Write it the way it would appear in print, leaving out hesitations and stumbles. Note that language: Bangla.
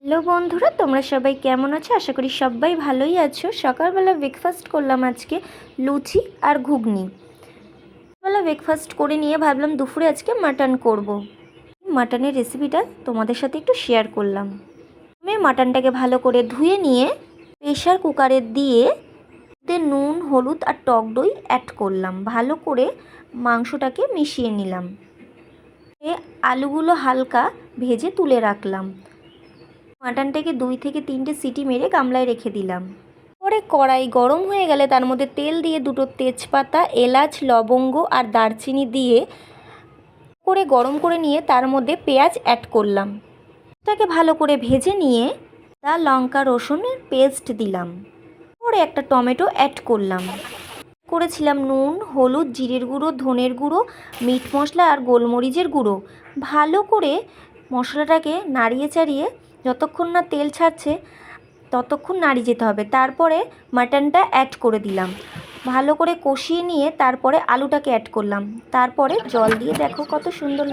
হ্যালো বন্ধুরা, তোমরা সবাই কেমন আছো? আশা করি সবাই ভালোই আছো। সকালবেলা ব্রেকফাস্ট করলাম আজকে লুচি আর ঘুগনি। সকালবেলা ব্রেকফাস্ট করে নিয়ে ভাবলাম দুপুরে আজকে মাটন করব। মাটনের রেসিপিটা তোমাদের সাথে একটু শেয়ার করলাম। আমি মাটনটাকে ভালো করে ধুয়ে নিয়ে প্রেশার কুকারে দিয়ে নুন, হলুদ আর টক দই অ্যাড করলাম। ভালো করে মাংসটাকে মিশিয়ে নিলাম। আলুগুলো হালকা ভেজে তুলে রাখলাম। মাটনটাকে 2 থেকে 3টে সিটি মেরে গামলায় রেখে দিলাম। পরে কড়াই গরম হয়ে গেলে তার মধ্যে তেল দিয়ে 2টো তেজপাতা, এলাচ, লবঙ্গ আর দারচিনি দিয়ে গরম করে নিয়ে তার মধ্যে পেঁয়াজ অ্যাড করলাম। তাকে ভালো করে ভেজে নিয়ে লঙ্কা রসুনের পেস্ট দিলাম। পরে একটা টমেটো অ্যাড করলাম। করেছিলাম নুন, হলুদ, জিরের গুঁড়ো, ধনের গুঁড়ো, মিট মশলা আর গোলমরিচের গুঁড়ো। ভালো করে মশলাটাকে নাড়িয়ে চাড়িয়ে যতক্ষণ না তেল ছাড়ছে ততক্ষণ নাড়িয়ে যেতে হবে। তারপরে মাটনটা অ্যাড করে দিলাম। ভালো করে কষিয়ে নিয়ে তারপরে আলুটাকে অ্যাড করলাম। তারপরে জল দিয়ে দেখো কত সুন্দর